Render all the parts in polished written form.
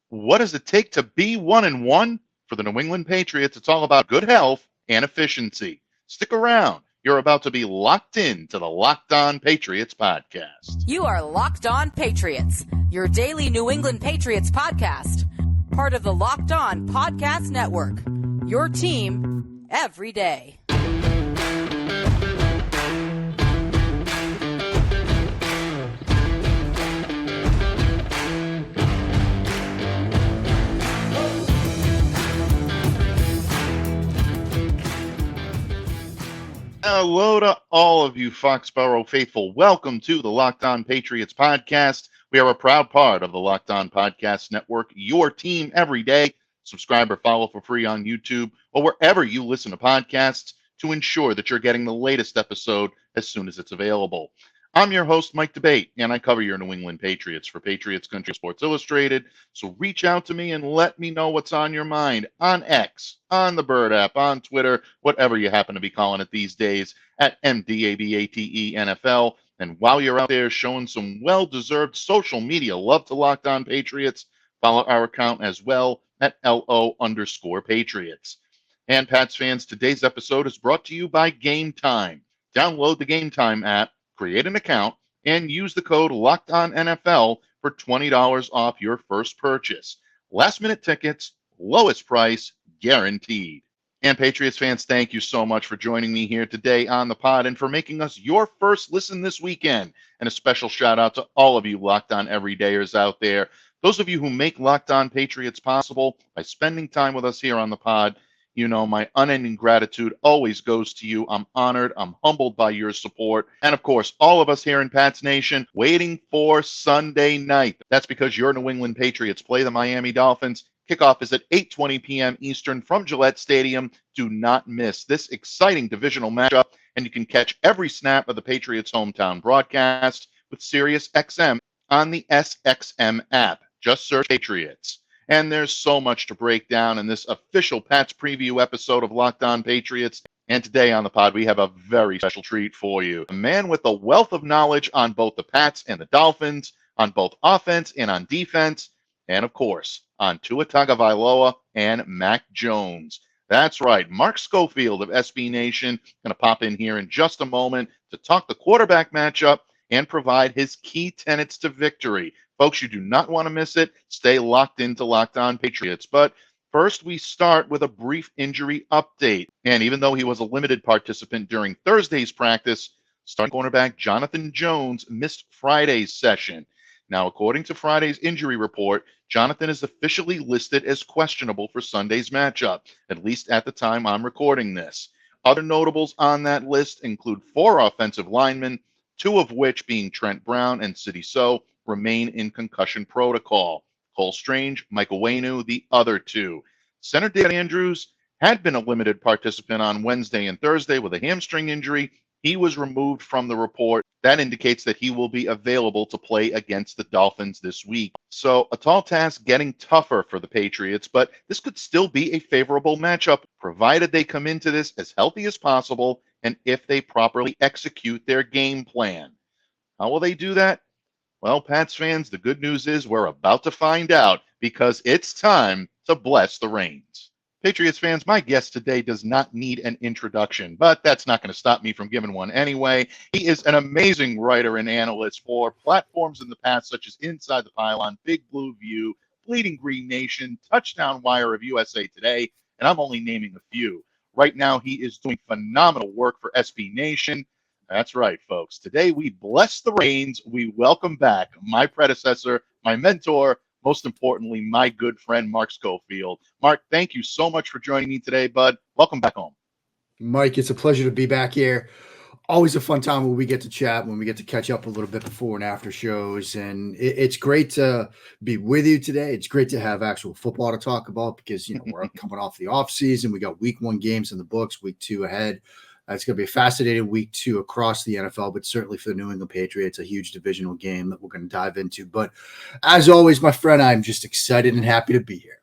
What does it take to be 1-1? For the New England Patriots, it's all about good health and efficiency. Stick around. You're about to be locked in to the Locked On Patriots podcast. You are Locked On Patriots, your daily New England Patriots podcast. Part of the Locked On Podcast Network, your team every day. Hello to all of you Foxborough faithful. Welcome to the Locked On Patriots podcast. We are a proud part of the Locked On Podcast Network, your team every day. Subscribe or follow for free on YouTube or wherever you listen to podcasts to ensure that you're getting the latest episode as soon as it's available. I'm your host, Mike Debate, and I cover your New England Patriots for Patriots Country Sports Illustrated. So reach out to me and let me know what's on your mind on X, on the Bird app, on Twitter, whatever you happen to be calling it these days, at MDABATENFL. And while you're out there showing some well-deserved social media love to Locked On Patriots, follow our account as well at LO_Patriots. And Pats fans, today's episode is brought to you by Gametime. Download the Gametime app, create an account, and use the code LOCKEDONNFL for $20 off your first purchase. Last-minute tickets, lowest price, guaranteed. And Patriots fans, thank you so much for joining me here today on the pod and for making us your first listen this weekend. And a special shout-out to all of you Locked On Everydayers out there. Those of you who make Locked On Patriots possible by spending time with us here on the pod. You know, my unending gratitude always goes to you. I'm honored. I'm humbled by your support. And of course, all of us here in Pats Nation waiting for Sunday night. That's because your New England Patriots play the Miami Dolphins. Kickoff is at 8:20 p.m. Eastern from Gillette Stadium. Do not miss this exciting divisional matchup. And you can catch every snap of the Patriots hometown broadcast with SiriusXM on the SXM app. Just search Patriots. And there's so much to break down in this official Pats preview episode of Locked On Patriots. And today on the pod, we have a very special treat for you. A man with a wealth of knowledge on both the Pats and the Dolphins, on both offense and on defense, and of course, on Tua Tagovailoa and Mac Jones. That's right, Mark Schofield of SB Nation going to pop in here in just a moment to talk the quarterback matchup and provide his key tenets to victory. Folks, you do not want to miss it. Stay locked into Locked On Patriots. But first, we start with a brief injury update. And even though he was a limited participant during Thursday's practice, starting cornerback Jonathan Jones missed Friday's session. Now, according to Friday's injury report, Jonathan is officially listed as questionable for Sunday's matchup, at least at the time I'm recording this. Other notables on that list include 4 offensive linemen, 2 of which being Trent Brown and Sidy Sow, remain in concussion protocol. Cole Strange, Michael Wainu, the other 2. Center David Andrews had been a limited participant on Wednesday and Thursday with a hamstring injury. He was removed from the report. That indicates that he will be available to play against the Dolphins this week. So a tall task getting tougher for the Patriots, but this could still be a favorable matchup, provided they come into this as healthy as possible and if they properly execute their game plan. How will they do that? Well, Pats fans, the good news is we're about to find out because it's time to bless the reins. Patriots fans, my guest today does not need an introduction, but that's not going to stop me from giving one anyway. He is an amazing writer and analyst for platforms in the past such as Inside the Pylon, Big Blue View, Bleeding Green Nation, Touchdown Wire of USA Today, and I'm only naming a few. Right now, he is doing phenomenal work for SB Nation. That's right, folks. Today, we bless the reins. We welcome back my predecessor, my mentor, most importantly, my good friend, Mark Schofield. Mark, thank you so much for joining me today, bud. Welcome back home. Mike, it's a pleasure to be back here. Always a fun time when we get to chat, when we get to catch up a little bit before and after shows. And it's great to be with you today. It's great to have actual football to talk about because, we're coming off the off season. We got week 1 games in the books, week 2 ahead. It's going to be a fascinating week 2 across the NFL, but certainly for the New England Patriots, a huge divisional game that we're going to dive into. But as always, my friend, I'm just excited and happy to be here.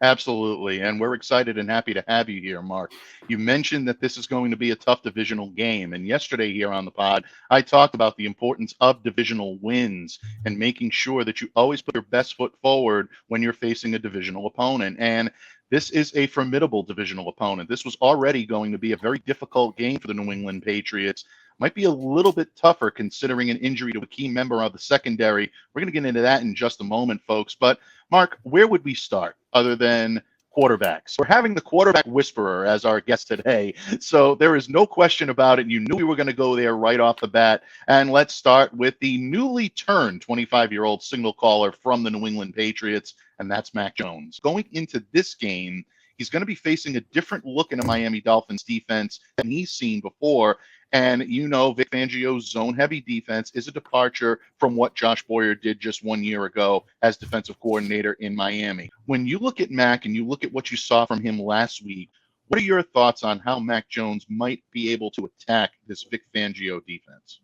Absolutely. And we're excited and happy to have you here, Mark. You mentioned that this is going to be a tough divisional game. And yesterday here on the pod, I talked about the importance of divisional wins and making sure that you always put your best foot forward when you're facing a divisional opponent. And this is a formidable divisional opponent. This was already going to be a very difficult game for the New England Patriots. Might be a little bit tougher considering an injury to a key member of the secondary. We're going to get into that in just a moment, folks. But Mark, where would we start other than quarterbacks? We're having the quarterback whisperer as our guest today. So there is no question about it. You knew we were going to go there right off the bat. And let's start with the newly turned 25-year-old signal caller from the New England Patriots, and that's Mac Jones. Going into this game, he's going to be facing a different look in a Miami Dolphins defense than he's seen before. And you know, Vic Fangio's zone-heavy defense is a departure from what Josh Boyer did just 1 year ago as defensive coordinator in Miami. When you look at Mac and you look at what you saw from him last week, what are your thoughts on how Mac Jones might be able to attack this Vic Fangio defense?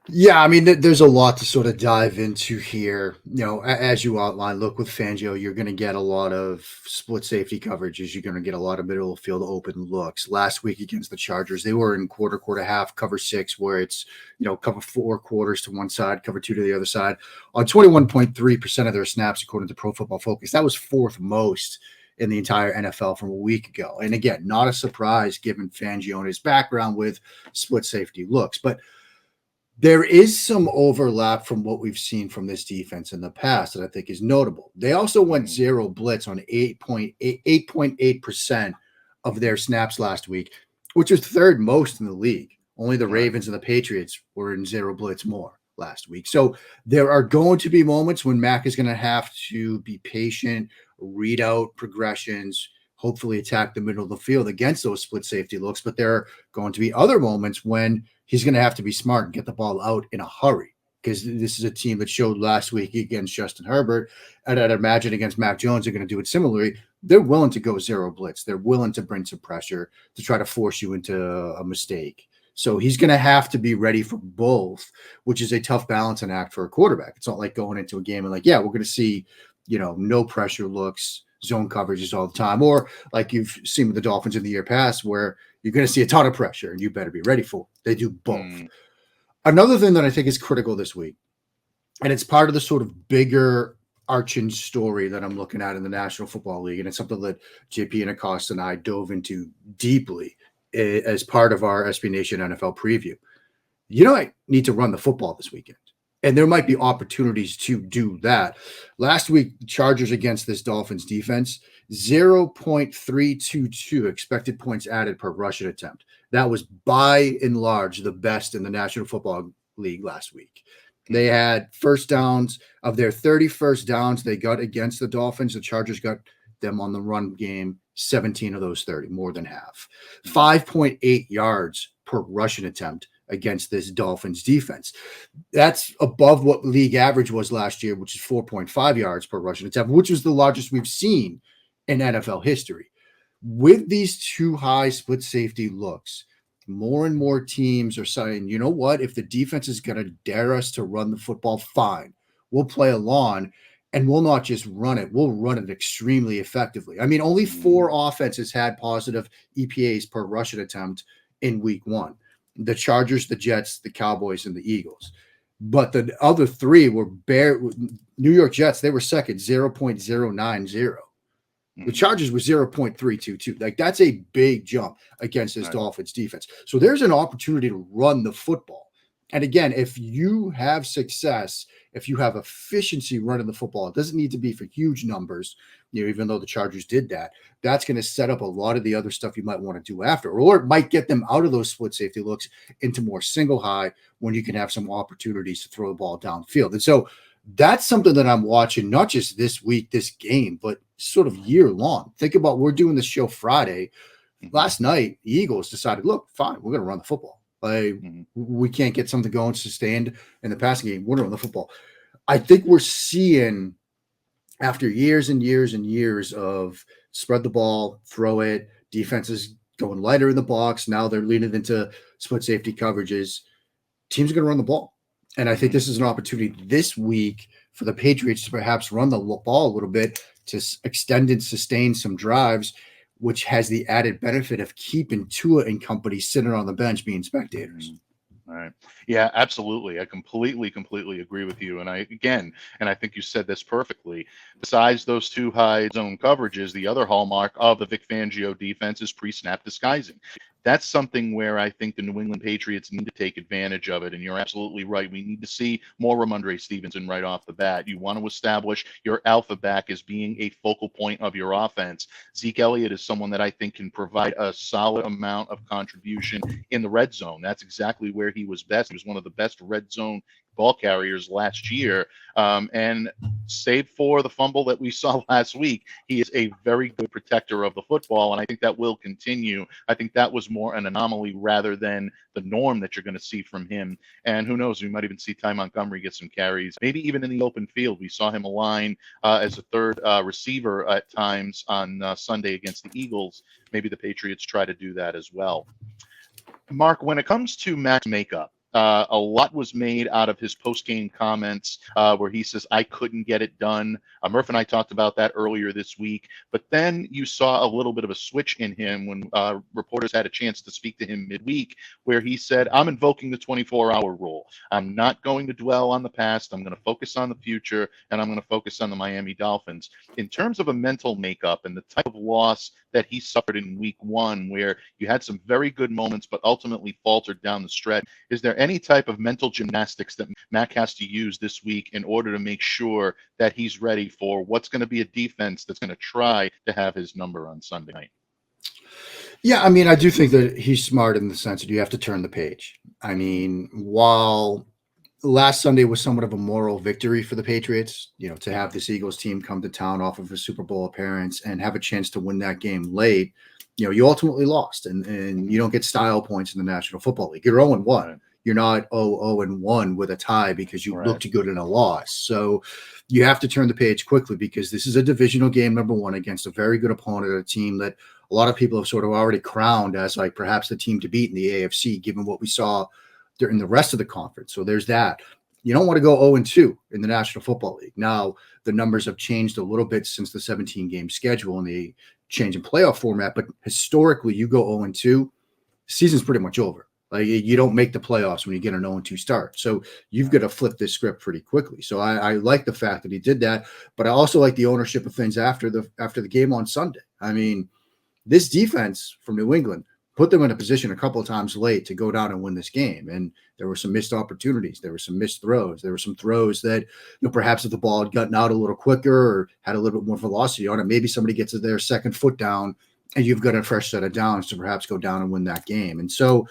Yeah, I mean, there's a lot to sort of dive into here. You know, as you outlined, look, with Fangio, you're going to get a lot of split safety coverages. You're going to get a lot of middle of field open looks. Last week against the Chargers, they were in quarter, half, cover 6, where it's, cover 4 quarters to one side, cover 2 to the other side. On 21.3% of their snaps, according to Pro Football Focus, that was 4th most in the entire NFL from a week ago. And again, not a surprise given Fangio and his background with split safety looks. But there is some overlap from what we've seen from this defense in the past that I think is notable. They also went zero blitz on 8.8% of their snaps last week, which was 3rd most in the league. Only the Ravens and the Patriots were in zero blitz more last week. So there are going to be moments when Mac is going to have to be patient, read out progressions, hopefully attack the middle of the field against those split safety looks. But there are going to be other moments when he's going to have to be smart and get the ball out in a hurry, because this is a team that showed last week against Justin Herbert, and I'd imagine against Mac Jones, they're going to do it similarly. They're willing to go zero blitz. They're willing to bring some pressure to try to force you into a mistake. So he's going to have to be ready for both, which is a tough balancing act for a quarterback. It's not like going into a game and we're going to see, no pressure looks, zone coverages all the time, or like you've seen with the Dolphins in the year past, where you're going to see a ton of pressure and you better be ready for it. They do both. Another thing that I think is critical this week, and it's part of the sort of bigger arching story that I'm looking at in the National Football League, and it's something that JP and Acosta and I dove into deeply as part of our SB Nation NFL preview. I need to run the football this weekend. And there might be opportunities to do that. Last week, the Chargers against this Dolphins defense, 0.322 expected points added per rushing attempt. That was by and large the best in the National Football League last week. They had first downs. Of their 30 first downs they got against the Dolphins, the Chargers got them on the run game, 17 of those 30, more than half. 5.8 yards per rushing attempt against this Dolphins defense. That's above what league average was last year, which is 4.5 yards per rushing attempt, which is the largest we've seen in NFL history. With these two high split safety looks, more and more teams are saying, you know what, if the defense is going to dare us to run the football, fine. We'll play along, and we'll not just run it. We'll run it extremely effectively. I mean, only 4 offenses had positive EPAs per rushing attempt in week 1. The Chargers, the Jets, the Cowboys, and the Eagles. But the other 3 were New York Jets. They were second, 0.090. The Chargers were 0.322. Like, that's a big jump against this Dolphins defense. So there's an opportunity to run the football. And again, if you have success, if you have efficiency running the football, it doesn't need to be for huge numbers, even though the Chargers did that. That's going to set up a lot of the other stuff you might want to do after, or it might get them out of those split safety looks into more single high when you can have some opportunities to throw the ball downfield. And so that's something that I'm watching, not just this week, this game, but sort of year long. Think about, we're doing this show Friday. Last night, the Eagles decided, look, fine, we're going to run the football. We can't get something going sustained in the passing game. We're going to run the football. I think we're seeing, after years and years and years of spread the ball, throw it, defenses going lighter in the box, now they're leaning into split safety coverages, teams are going to run the ball. And I think this is an opportunity this week for the Patriots to perhaps run the ball a little bit, to extend and sustain some drives, which has the added benefit of keeping Tua and company sitting on the bench being spectators. All right. Yeah, absolutely. I completely agree with you. And I think you said this perfectly. Besides those two high zone coverages, the other hallmark of the Vic Fangio defense is pre-snap disguising. That's something where I think the New England Patriots need to take advantage of it. And you're absolutely right. We need to see more Ramondre Stevenson right off the bat. You want to establish your alpha back as being a focal point of your offense. Zeke Elliott is someone that I think can provide a solid amount of contribution in the red zone. That's exactly where he was best. He was one of the best red zone ball carriers last year. And save for the fumble that we saw last week, he is a very good protector of the football. And I think that will continue. I think that was more an anomaly rather than the norm that you're going to see from him. And who knows, we might even see Ty Montgomery get some carries, maybe even in the open field. We saw him align as a third receiver at times on Sunday against the Eagles. Maybe the Patriots try to do that as well. Mark, when it comes to Mac's makeup, a lot was made out of his post-game comments where he says, I couldn't get it done. Murph and I talked about that earlier this week. But then you saw a little bit of a switch in him when reporters had a chance to speak to him midweek, where he said, I'm invoking the 24-hour rule. I'm not going to dwell on the past. I'm going to focus on the future, and I'm going to focus on the Miami Dolphins. In terms of a mental makeup and the type of loss that he suffered in week one, where you had some very good moments, but ultimately faltered down the stretch, is there any type of mental gymnastics that Mac has to use this week in order to make sure that he's ready for what's going to be a defense that's going to try to have his number on Sunday night? Yeah, I mean, I do think that he's smart in the sense that you have to turn the page. I mean, while last Sunday was somewhat of a moral victory for the Patriots, to have this Eagles team come to town off of a Super Bowl appearance and have a chance to win that game late, you ultimately lost, and you don't get style points in the National Football League. You're 0-1. Right. You're not 0-1 with a tie because you looked good in a loss. So you have to turn the page quickly because this is a divisional game, number one, against a very good opponent, a team that a lot of people have sort of already crowned as like perhaps the team to beat in the AFC, given what we saw during the rest of the conference. So there's that. You don't want to go 0-2 in the National Football League. Now, the numbers have changed a little bit since the 17-game schedule and the change in playoff format, but historically, you go 0-2, season's pretty much over. Like, you don't make the playoffs when you get an 0-2 start. So you've got to flip this script pretty quickly. So I like the fact that he did that, but I also like the ownership of things after the game on Sunday. I mean, this defense from New England put them in a position a couple of times late to go down and win this game. And there were some missed opportunities. There were some missed throws. There were some throws that, perhaps if the ball had gotten out a little quicker or had a little bit more velocity on it, maybe somebody gets their second foot down and you've got a fresh set of downs to perhaps go down and win that game. And so,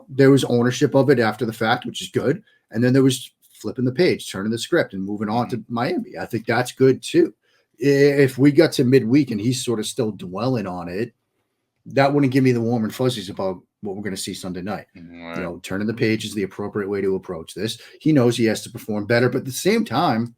there was ownership of it after the fact, which is good. And then there was flipping the page, turning the script and moving on to Miami. I think that's good too. If we got to midweek and he's sort of still dwelling on it, that wouldn't give me the warm and fuzzies about what we're going to see Sunday night. Right. Turning the page is the appropriate way to approach this. He knows he has to perform better, but at the same time,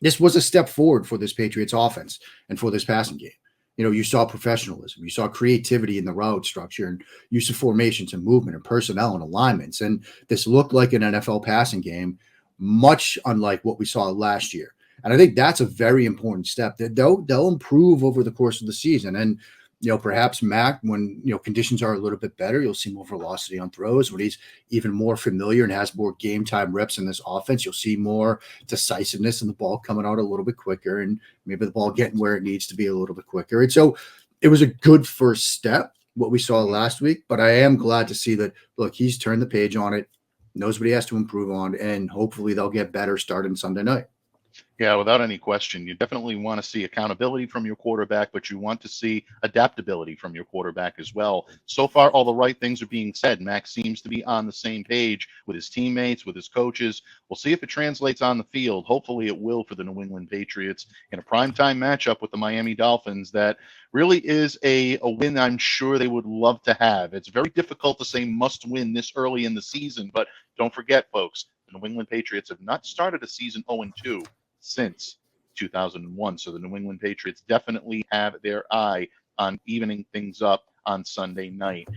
this was a step forward for this Patriots offense and for this passing game. You saw professionalism, you saw creativity in the route structure and use of formations and movement and personnel and alignments. And this looked like an NFL passing game, much unlike what we saw last year. And I think that's a very important step that they'll improve over the course of the season. And, perhaps Mac, when, conditions are a little bit better, you'll see more velocity on throws. When he's even more familiar and has more game time reps in this offense, you'll see more decisiveness and the ball coming out a little bit quicker and maybe the ball getting where it needs to be a little bit quicker. And so it was a good first step, what we saw last week, but I am glad to see that, look, he's turned the page on it, knows what he has to improve on, and hopefully they'll get better starting Sunday night. Yeah, without any question. You definitely want to see accountability from your quarterback, but you want to see adaptability from your quarterback as well. So far, all the right things are being said. Max seems to be on the same page with his teammates, with his coaches. We'll see if it translates on the field. Hopefully it will for the New England Patriots in a primetime matchup with the Miami Dolphins that really is a win I'm sure they would love to have. It's very difficult to say must win this early in the season, but don't forget, folks, the New England Patriots have not started a season 0-2 since 2001. So the New England Patriots definitely have their eye on evening things up on Sunday night.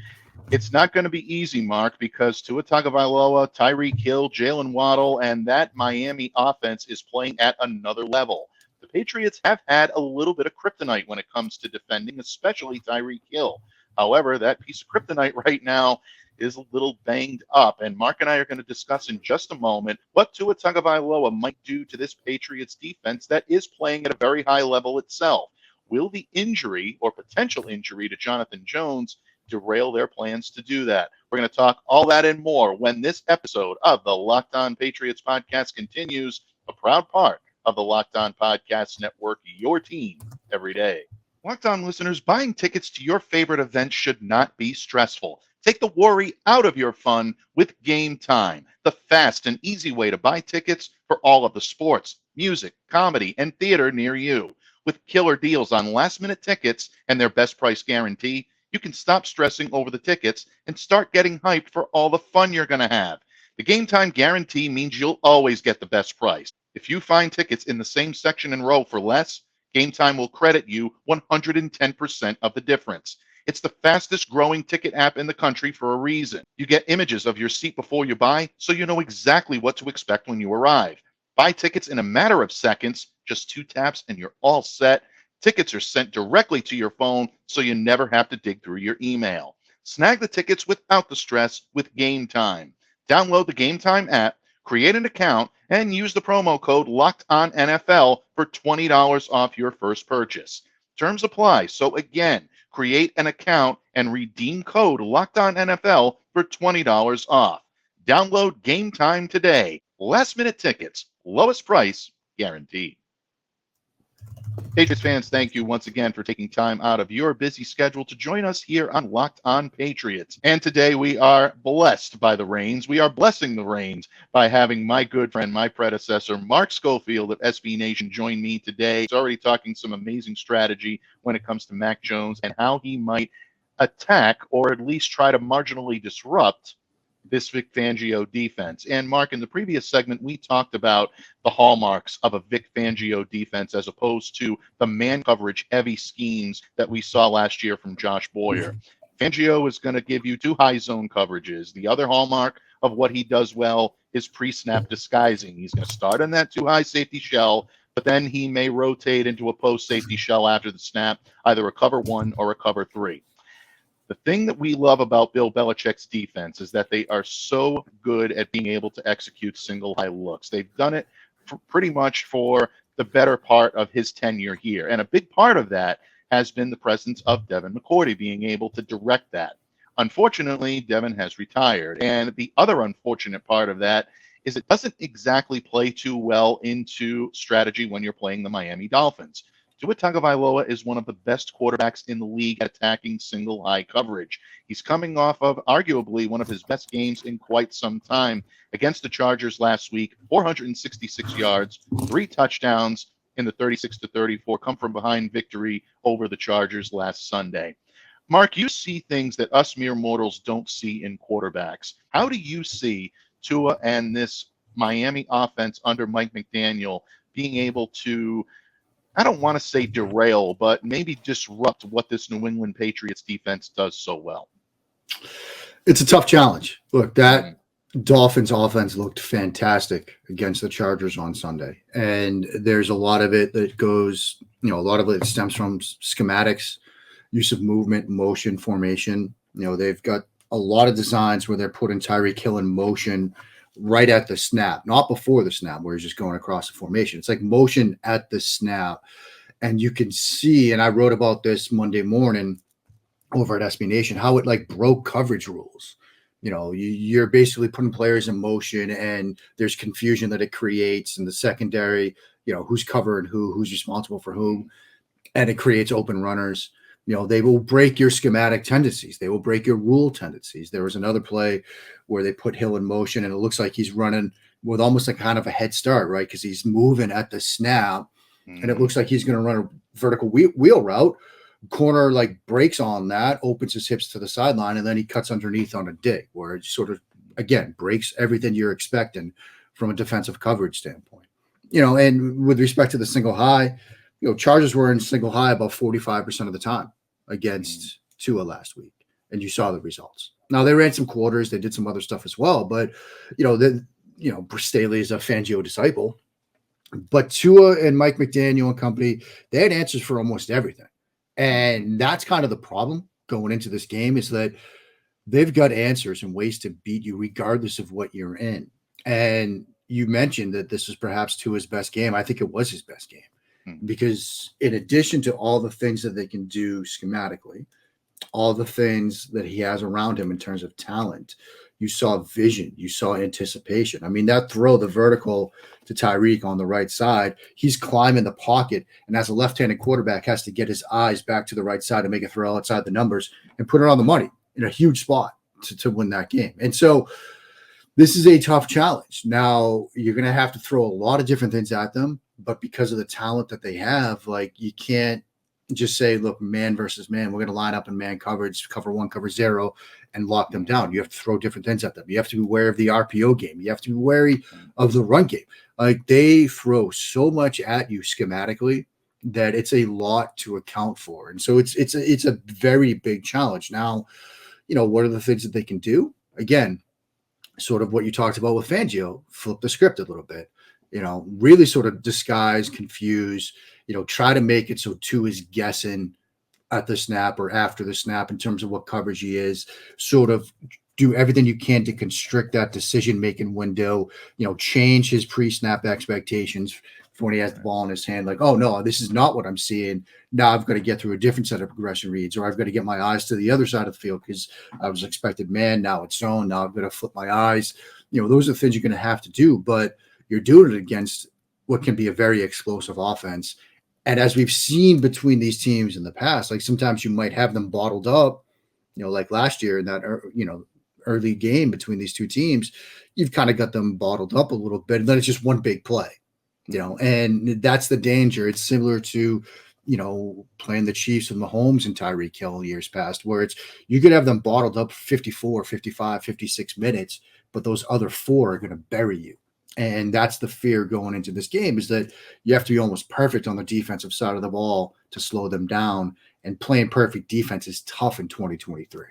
It's not going to be easy, Mark, because Tua Tagovailoa, Tyreek Hill, Jalen Waddle, and that Miami offense is playing at another level. The Patriots have had a little bit of kryptonite when it comes to defending, especially Tyreek Hill. However, that piece of kryptonite right now is a little banged up, and Mark and I are going to discuss in just a moment what Tua Tagovailoa might do to this Patriots defense that is playing at a very high level itself. Will the injury or potential injury to Jonathan Jones derail their plans to do that? We're going to talk all that and more when this episode of the Locked On Patriots podcast continues, a proud part of the Locked On Podcast Network, your team every day. Locked On listeners, buying tickets to your favorite event should not be stressful. Take the worry out of your fun with Gametime, the fast and easy way to buy tickets for all of the sports, music, comedy, and theater near you. With killer deals on last-minute tickets and their best price guarantee, you can stop stressing over the tickets and start getting hyped for all the fun you're going to have. The Gametime guarantee means you'll always get the best price. If you find tickets in the same section and row for less, Gametime will credit you 110% of the difference. It's the fastest growing ticket app in the country for a reason. You get images of your seat before you buy, so you know exactly what to expect when you arrive. Buy tickets in a matter of seconds, just 2 taps and you're all set. Tickets are sent directly to your phone, so you never have to dig through your email. Snag the tickets without the stress with Gametime. Download the Gametime app, create an account, and use the promo code LOCKEDONNFL for $20 off your first purchase. Terms apply. So again, create an account and redeem code LOCKEDONNFL for $20 off. Download Gametime today. Last minute tickets, lowest price guaranteed. Patriots fans, thank you once again for taking time out of your busy schedule to join us here on Locked On Patriots. And today we are blessed by the reins. We are blessing the reins by having my good friend, my predecessor, Mark Schofield of SB Nation join me today. He's already talking some amazing strategy when it comes to Mac Jones and how he might attack or at least try to marginally disrupt this Vic Fangio defense. And Mark, in the previous segment, we talked about the hallmarks of a Vic Fangio defense as opposed to the man coverage heavy schemes that we saw last year from Josh Boyer. Fangio is going to give you 2 high zone coverages. The other hallmark of what he does well is pre-snap disguising. He's going to start on that 2 high safety shell, but then he may rotate into a post safety shell after the snap, either a cover 1 or a cover 3. The thing that we love about Bill Belichick's defense is that they are so good at being able to execute single high looks. They've done it pretty much for the better part of his tenure here. And a big part of that has been the presence of Devin McCourty being able to direct that. Unfortunately, Devin has retired. And the other unfortunate part of that is it doesn't exactly play too well into strategy when you're playing the Miami Dolphins. Tua Tagovailoa is one of the best quarterbacks in the league at attacking single high coverage. He's coming off of arguably one of his best games in quite some time against the Chargers last week, 466 yards, 3 touchdowns in the 36-34 come from behind victory over the Chargers last Sunday. Mark, you see things that us mere mortals don't see in quarterbacks. How do you see Tua and this Miami offense under Mike McDaniel being able to, I don't want to say derail, but maybe disrupt what this New England Patriots defense does so well? It's a tough challenge. Look, that Dolphins offense looked fantastic against the Chargers on Sunday. And there's a lot of it that goes, a lot of it stems from schematics, use of movement, motion, formation. They've got a lot of designs where they're putting Tyreek Hill in motion right at the snap, not before the snap where he's just going across the formation. It's like motion at the snap. And you can see, and I wrote about this Monday morning over at SB Nation, how it broke coverage rules. You're basically putting players in motion and there's confusion that it creates in the secondary, who's covering who's responsible for whom. And it creates open runners. They will break your schematic tendencies. They will break your rule tendencies. There was another play where they put Hill in motion and it looks like he's running with almost like kind of a head start, right? Because he's moving at the snap and it looks like he's going to run a vertical wheel route. Corner breaks on that, opens his hips to the sideline, and then he cuts underneath on a dig where it sort of, again, breaks everything you're expecting from a defensive coverage standpoint. And with respect to the single high, Chargers were in single high about 45% of the time against Tua last week, and you saw the results. Now they ran some quarters, they did some other stuff as well, but Bruce Staley is a Fangio disciple, But Tua and Mike McDaniel and company, they had answers for almost everything. And that's kind of the problem going into this game, is that they've got answers and ways to beat you regardless of what you're in. And you mentioned that this is perhaps Tua's best game. I think it was his best game, because in addition to all the things that they can do schematically, all the things that he has around him in terms of talent, you saw vision, you saw anticipation. I mean, that throw, the vertical to Tyreek on the right side, he's climbing the pocket, and as a left-handed quarterback has to get his eyes back to the right side to make a throw outside the numbers and put it on the money in a huge spot to win that game. And so this is a tough challenge. Now, you're going to have to throw a lot of different things at them, but because of the talent that they have, like, you can't just say, look, man versus man, we're going to line up in man coverage, cover one, cover zero, and lock them down. You have to throw different things at them. You have to be wary of the RPO game. You have to be wary of the run game. Like, they throw so much at you schematically that it's a lot to account for. And so it's a very big challenge. Now, what are the things that they can do? Again, sort of what you talked about with Fangio, flip the script a little bit, really sort of disguise, confuse, try to make it so Tua is guessing at the snap or after the snap in terms of what coverage he is, sort of do everything you can to constrict that decision-making window, change his pre-snap expectations for when he has the ball in his hand. Like, oh no, this is not what I'm seeing. Now I've got to get through a different set of progression reads, or I've got to get my eyes to the other side of the field because I was expected man, now it's zone. Now I've got to flip my eyes. Those are things you're going to have to do, but you're doing it against what can be a very explosive offense. And as we've seen between these teams in the past, like sometimes you might have them bottled up, like last year in that, early game between these two teams, you've kind of got them bottled up a little bit. And then it's just one big play, and that's the danger. It's similar to, playing the Chiefs and Mahomes and Tyreek Hill years past, where you could have them bottled up 54, 55, 56 minutes, but those other four are going to bury you. And that's the fear going into this game, is that you have to be almost perfect on the defensive side of the ball to slow them down. And playing perfect defense is tough in 2023.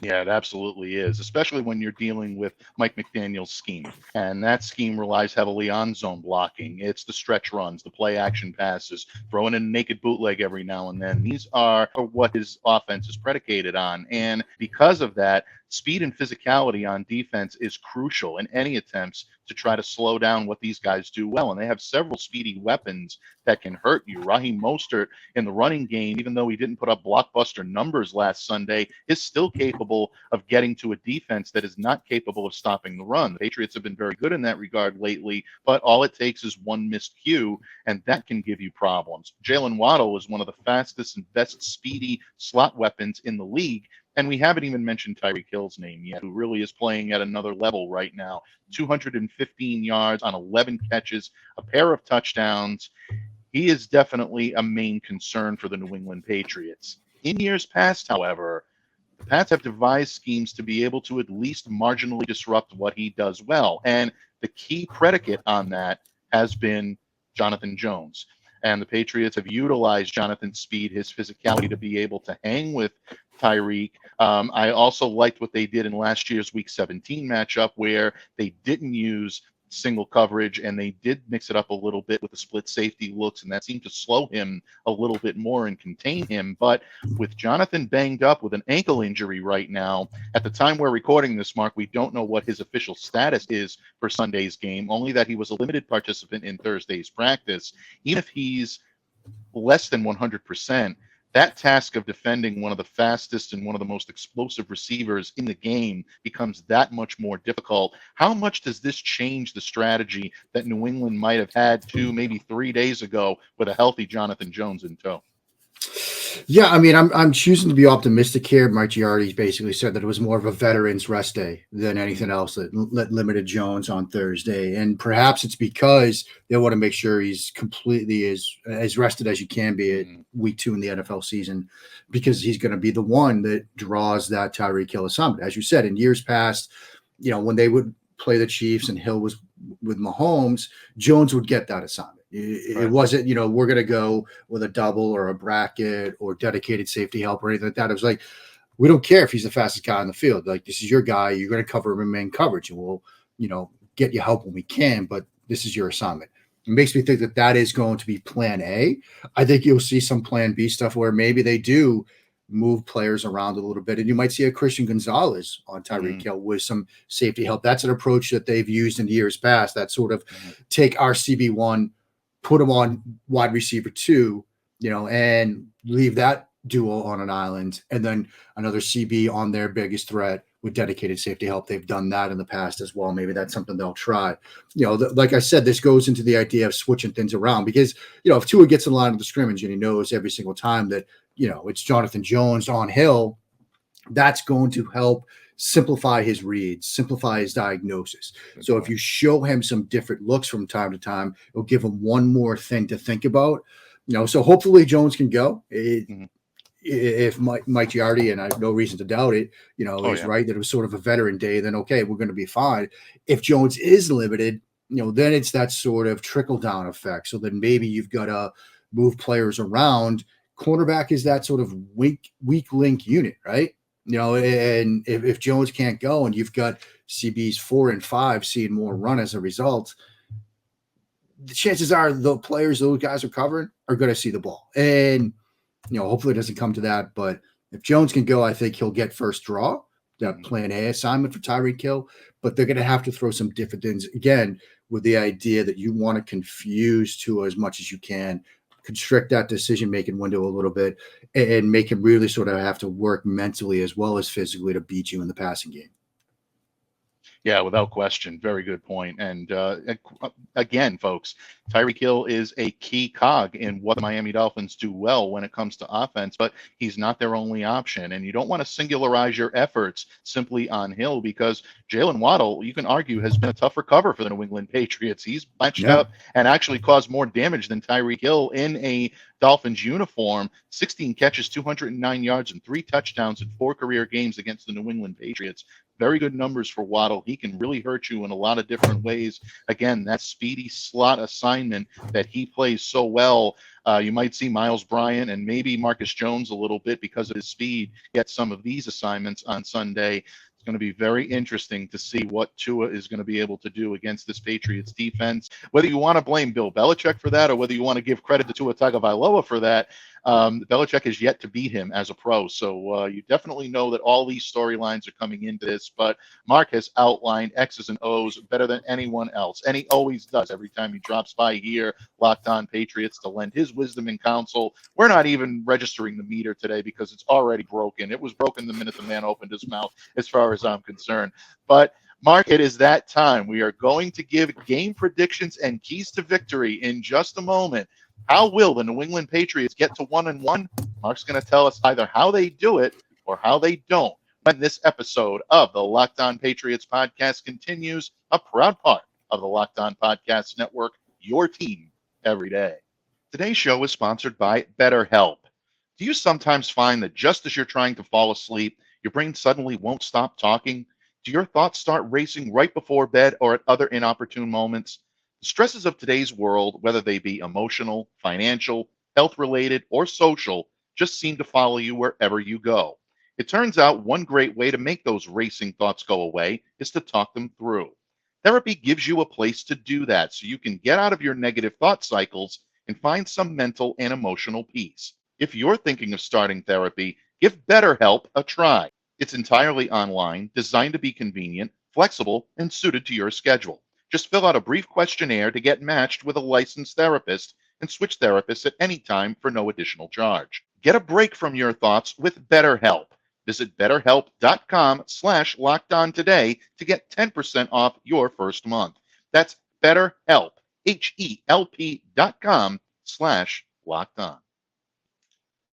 Yeah, it absolutely is, especially when you're dealing with Mike McDaniel's scheme. And that scheme relies heavily on zone blocking. It's the stretch runs, the play action passes, throwing in a naked bootleg every now and then. These are what his offense is predicated on. And because of that, speed and physicality on defense is crucial in any attempts to try to slow down what these guys do well. And they have several speedy weapons that can hurt you. Raheem Mostert in the running game, even though he didn't put up blockbuster numbers last Sunday, is still capable of getting to a defense that is not capable of stopping the run. The Patriots have been very good in that regard lately, but all it takes is one missed cue, and that can give you problems. Jalen Waddle is one of the fastest and best speedy slot weapons in the league. And we haven't even mentioned Tyreek Hill's name yet, who really is playing at another level right now. 215 yards on 11 catches, a pair of touchdowns. He is definitely a main concern for the New England Patriots. In years past, however, the Pats have devised schemes to be able to at least marginally disrupt what he does well. And the key predicate on that has been Jonathan Jones. And the Patriots have utilized Jonathan's speed, his physicality, to be able to hang with Tyreek. I also liked what they did in last year's Week 17 matchup, where they didn't use single coverage and they did mix it up a little bit with the split safety looks, and that seemed to slow him a little bit more and contain him. But with Jonathan banged up with an ankle injury right now, at the time we're recording this, Mark, we don't know what his official status is for Sunday's game, only that he was a limited participant in Thursday's practice. Even if he's less than 100%, that task of defending one of the fastest and one of the most explosive receivers in the game becomes that much more difficult. How much does this change the strategy that New England might have had 2, maybe 3 days ago with a healthy Jonathan Jones in tow? Yeah, I mean, I'm choosing to be optimistic here. Mike Giardi basically said that it was more of a veterans rest day than anything else that limited Jones on Thursday. And perhaps it's because they want to make sure he's completely as rested as you can be at week 2 in the NFL season, because he's going to be the one that draws that Tyreek Hill assignment. As you said, in years past, when they would play the Chiefs and Hill was with Mahomes, Jones would get that assignment. It wasn't, we're going to go with a double or a bracket or dedicated safety help or anything like that. It was like, we don't care if he's the fastest guy on the field. Like, this is your guy. You're going to cover him in main coverage, and we'll, get you help when we can, but this is your assignment. It makes me think that that is going to be plan A. I think you'll see some plan B stuff where maybe they do move players around a little bit. And you might see a Christian Gonzalez on Tyreek Hill with some safety help. That's an approach that they've used in years past, that sort of take our CB1, put him on wide receiver 2, and leave that duo on an island, and then another CB on their biggest threat with dedicated safety help. They've done that in the past as well. Maybe that's something they'll try. Like I said, this goes into the idea of switching things around because, if Tua gets in line of the scrimmage and he knows every single time that, it's Jonathan Jones on Hill, that's going to help simplify his reads, simplify his diagnosis. So if you show him some different looks from time to time, it'll give him one more thing to think about. So hopefully Jones can go. If Mike Giardi, and I have no reason to doubt it, is right that it was sort of a veteran day, then okay, we're going to be fine. If Jones is limited, then it's that sort of trickle down effect. So then maybe you've got to move players around. Cornerback is that sort of weak link unit, right? And if Jones can't go and you've got CBs 4 and 5 seeing more run as a result, the chances are the players those guys are covering are going to see the ball. And hopefully it doesn't come to that. But if Jones can go, I think he'll get first draw, that plan A assignment for Tyreek Hill. But they're going to have to throw some different things, again, with the idea that you want to confuse Tua as much as you can, constrict that decision-making window a little bit, and make him really sort of have to work mentally as well as physically to beat you in the passing game. Yeah, without question. Very good point. And again, folks, Tyreek Hill is a key cog in what the Miami Dolphins do well when it comes to offense, but he's not their only option. And you don't want to singularize your efforts simply on Hill because Jalen Waddle, you can argue, has been a tougher cover for the New England Patriots. He's matched up and actually caused more damage than Tyreek Hill in a Dolphins uniform. 16 catches, 209 yards, and 3 touchdowns in 4 career games against the New England Patriots. Very good numbers for Waddle. He can really hurt you in a lot of different ways. Again, that speedy slot assignment that he plays so well. You might see Miles Bryant and maybe Marcus Jones a little bit because of his speed get some of these assignments on Sunday. It's going to be very interesting to see what Tua is going to be able to do against this Patriots defense. Whether you want to blame Bill Belichick for that or whether you want to give credit to Tua Tagovailoa for that, Belichick has yet to beat him as a pro. So you definitely know that all these storylines are coming into this. But Mark has outlined X's and O's better than anyone else. And he always does every time he drops by here, Locked On Patriots, to lend his wisdom and counsel. We're not even registering the meter today because it's already broken. It was broken the minute the man opened his mouth, as far as I'm concerned. But Mark, it is that time. We are going to give game predictions and keys to victory in just a moment. How will the New England Patriots get to 1-1? Mark's going to tell us either how they do it or how they don't when this episode of the Locked On Patriots podcast continues, a proud part of the Locked On Podcast Network, your team every day. Today's show is sponsored by BetterHelp. Do you sometimes find that just as you're trying to fall asleep, your brain suddenly won't stop talking? Do your thoughts start racing right before bed or at other inopportune moments? The stresses of today's world, whether they be emotional, financial, health-related, or social, just seem to follow you wherever you go. It turns out one great way to make those racing thoughts go away is to talk them through. Therapy gives you a place to do that so you can get out of your negative thought cycles and find some mental and emotional peace. If you're thinking of starting therapy, give BetterHelp a try. It's entirely online, designed to be convenient, flexible, and suited to your schedule. Just fill out a brief questionnaire to get matched with a licensed therapist and switch therapists at any time for no additional charge. Get a break from your thoughts with BetterHelp. Visit BetterHelp.com/LockedOn today to get 10% off your first month. That's BetterHelp, HELP.com/LockedOn.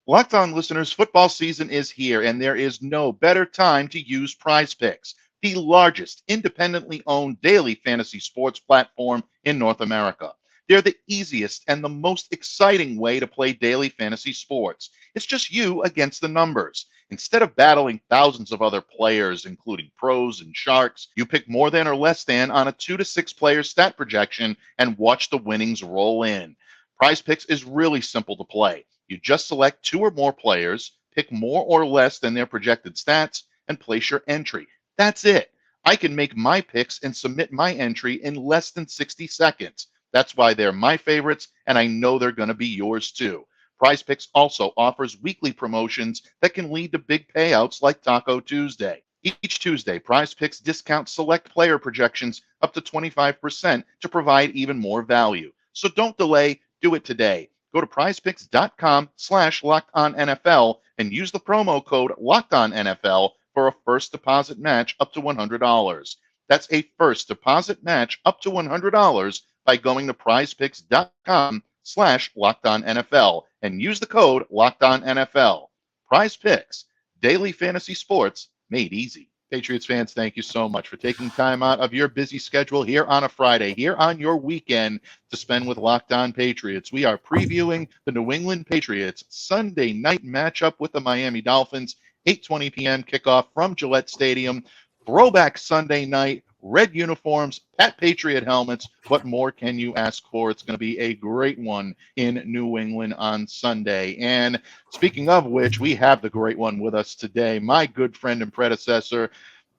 Locked On listeners, football season is here, and there is no better time to use PrizePicks, the largest independently owned daily fantasy sports platform in North America. They're the easiest and the most exciting way to play daily fantasy sports. It's just you against the numbers. Instead of battling thousands of other players, including pros and sharks, you pick more than or less than on a 2 to 6 player stat projection and watch the winnings roll in. PrizePicks is really simple to play. You just select 2 or more players, pick more or less than their projected stats, and place your entry. That's it. I can make my picks and submit my entry in less than 60 seconds. That's why they're my favorites, and I know they're going to be yours too. PrizePicks also offers weekly promotions that can lead to big payouts like Taco Tuesday. Each Tuesday, PrizePicks discounts select player projections up to 25% to provide even more value. So don't delay, do it today. Go to prizepicks.com/lockedonnfl and use the promo code LOCKEDONNFL for a first deposit match up to $100. That's a first deposit match up to $100 by going to prizepicks.com/lockedonnfl and use the code LOCKEDONNFL. PrizePicks, daily fantasy sports made easy. Patriots fans, thank you so much for taking time out of your busy schedule here on a Friday, here on your weekend to spend with Locked On Patriots. We are previewing the New England Patriots Sunday night matchup with the Miami Dolphins, 8:20 p.m. kickoff from Gillette Stadium. Throwback Sunday night, red uniforms, Pat Patriot helmets. What more can you ask for? It's going to be a great one in New England on Sunday. And speaking of which, we have the great one with us today, my good friend and predecessor,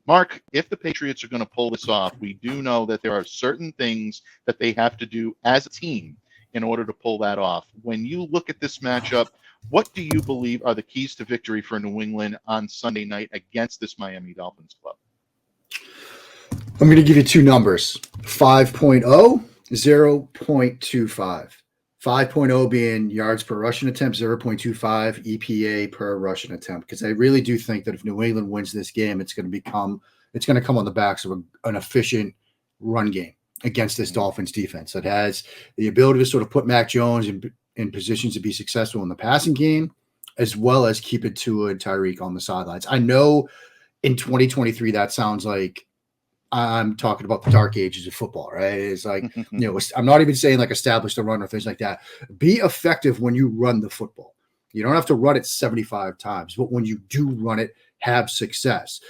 Mark. If the Patriots are going to pull this off, we do know that there are certain things that they have to do as a team in order to pull that off. When you look at this matchup, what do you believe are the keys to victory for New England on Sunday night against this Miami Dolphins club? I'm going to give you two numbers, 5.0, 0.25. 5.0 being yards per rushing attempt, 0.25 EPA per rushing attempt. Because I really do think that if New England wins this game, it's going to come on the backs of an efficient run game against this Dolphins defense that has the ability to sort of put Mac Jones in positions to be successful in the passing game, as well as keep it Tua and Tyreek on the sidelines. I know in 2023 that sounds like I'm talking about the dark ages of football, right? It's like, I'm not even saying like establish the run or things like that. Be effective when you run the football. You don't have to run it 75 times, but when you do run it, have success.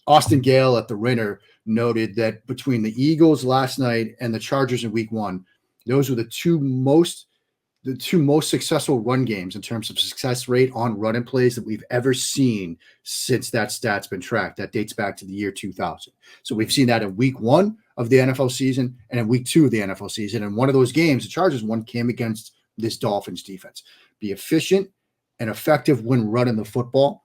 Austin Gale at the Ringer noted that between the Eagles last night and the Chargers in week 1, those were the two most successful run games in terms of success rate on running plays that we've ever seen since that stat's been tracked. That dates back to the year 2000. So we've seen that in week 1 of the NFL season and in week 2 of the NFL season. And one of those games, the Chargers one, came against this Dolphins defense. Be efficient and effective when running the football.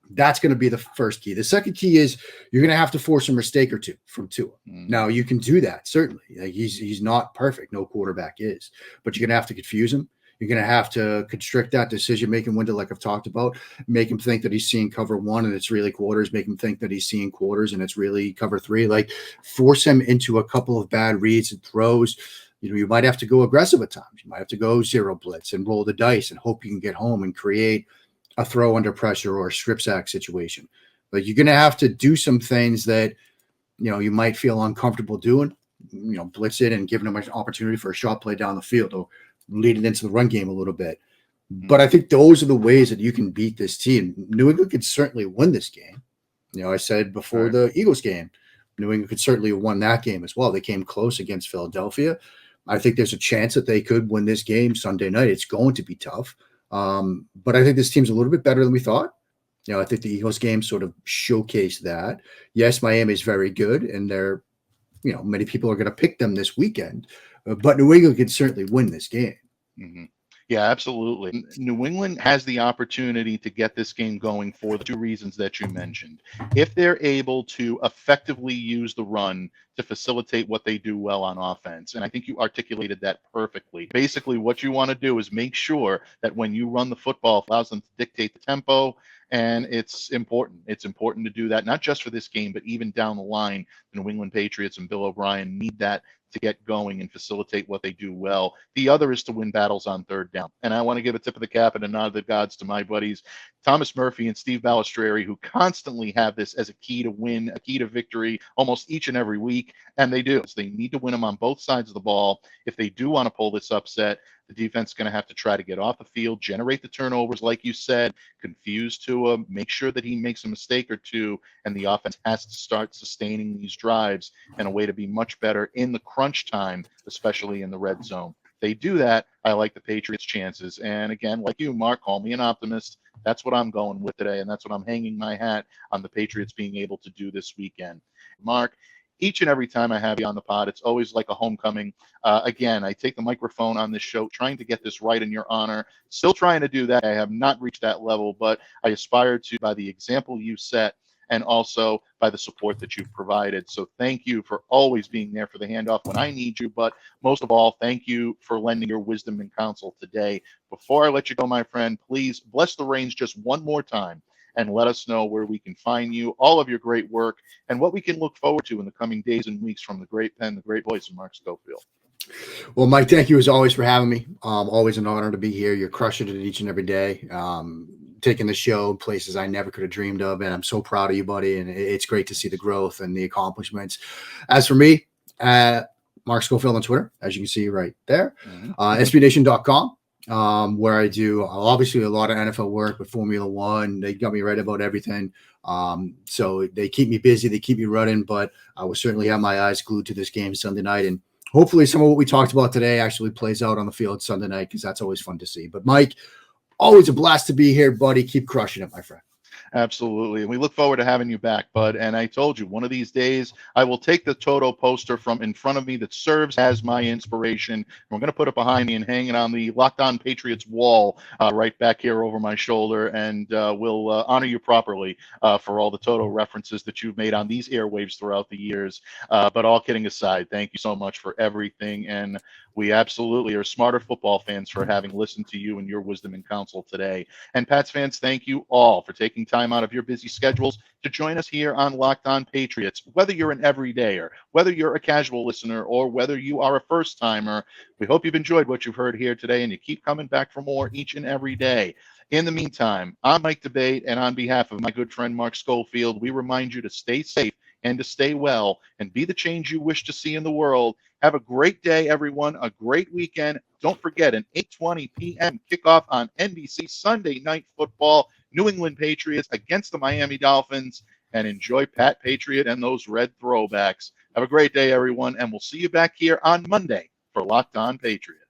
That's going to be the first key. The second key is you're going to have to force a mistake or two from Tua. Now, you can do that, certainly. Like he's not perfect. No quarterback is. But you're going to have to confuse him. You're going to have to constrict that decision-making window like I've talked about. Make him think that he's seeing cover 1 and it's really quarters. Make him think that he's seeing quarters and it's really cover 3. Like force him into a couple of bad reads and throws. You might have to go aggressive at times. You might have to go zero blitz and roll the dice and hope you can get home and create a throw under pressure or a strip sack situation. Like you're going to have to do some things that, you might feel uncomfortable doing, blitz it and giving them an opportunity for a shot play down the field or lead it into the run game a little bit. But I think those are the ways that you can beat this team. New England could certainly win this game. I said before the Eagles game, New England could certainly have won that game as well. They came close against Philadelphia. I think there's a chance that they could win this game Sunday night. It's going to be tough. But I think this team's a little bit better than we thought. I think the Eagles game sort of showcased that. Yes, Miami is very good, and they're, many people are going to pick them this weekend. But New England can certainly win this game. Mm-hmm. Yeah, absolutely. New England has the opportunity to get this game going for the two reasons that you mentioned. If they're able to effectively use the run to facilitate what they do well on offense, and I think you articulated that perfectly. Basically, what you want to do is make sure that when you run the football, it allows them to dictate the tempo, and it's important. It's important to do that, not just for this game, but even down the line. The New England Patriots and Bill O'Brien need that to get going and facilitate what they do well. The other is to win battles on third down. And I want to give a tip of the cap and a nod of the gods to my buddies, Thomas Murphy and Steve Balistrieri, who constantly have this as a key to win, a key to victory almost each and every week. And they do. So they need to win them on both sides of the ball. If they do want to pull this upset, the defense is going to have to try to get off the field, generate the turnovers, like you said, confuse Tua, make sure that he makes a mistake or two, and the offense has to start sustaining these drives in a way to be much better in the crunch time, especially in the red zone. If they do that, I like the Patriots' chances. And again, like you, Mark, call me an optimist. That's what I'm going with today, and that's what I'm hanging my hat on the Patriots being able to do this weekend. Mark, each and every time I have you on the pod. It's always like a homecoming. Again, I take the microphone on this show, trying to get this right in your honor. Still trying to do that. I have not reached that level, but I aspire to by the example you set and also by the support that you've provided. So thank you for always being there for the handoff when I need you. But most of all, thank you for lending your wisdom and counsel today. Before I let you go, my friend, please bless the reins just one more time and let us know where we can find you, all of your great work, and what we can look forward to in the coming days and weeks from the great pen, the great voice of Mark Schofield. Well, Mike, thank you as always for having me. Always an honor to be here. You're crushing it each and every day, taking the show places I never could have dreamed of. And I'm so proud of you, buddy. And it's great to see the growth and the accomplishments. As for me, Mark Schofield on Twitter, as you can see right there, SBNation.com, where I do obviously a lot of NFL work with Formula One. They got me right about everything. So they keep me busy. They keep me running, but I will certainly have my eyes glued to this game Sunday night. And hopefully some of what we talked about today actually plays out on the field Sunday night, because that's always fun to see. But Mike, always a blast to be here, buddy. Keep crushing it, my friend. Absolutely. And we look forward to having you back, bud. And I told you, one of these days, I will take the Toto poster from in front of me that serves as my inspiration. We're going to put it behind me and hang it on the Locked On Patriots wall right back here over my shoulder. And we'll honor you properly for all the Toto references that you've made on these airwaves throughout the years. But all kidding aside, thank you so much for everything. And we absolutely are smarter football fans for having listened to you and your wisdom and counsel today. And Pats fans, thank you all for taking time out of your busy schedules to join us here on Locked On Patriots. Whether you're an everydayer, whether you're a casual listener, or whether you are a first-timer, we hope you've enjoyed what you've heard here today and you keep coming back for more each and every day. In the meantime, I'm Mike Debate, and on behalf of my good friend Mark Schofield, we remind you to stay safe and to stay well and be the change you wish to see in the world. Have a great day, everyone. A great weekend. Don't forget an 8:20 p.m. kickoff on NBC Sunday Night Football. New England Patriots against the Miami Dolphins. And enjoy Pat Patriot and those red throwbacks. Have a great day, everyone. And we'll see you back here on Monday for Locked On Patriots.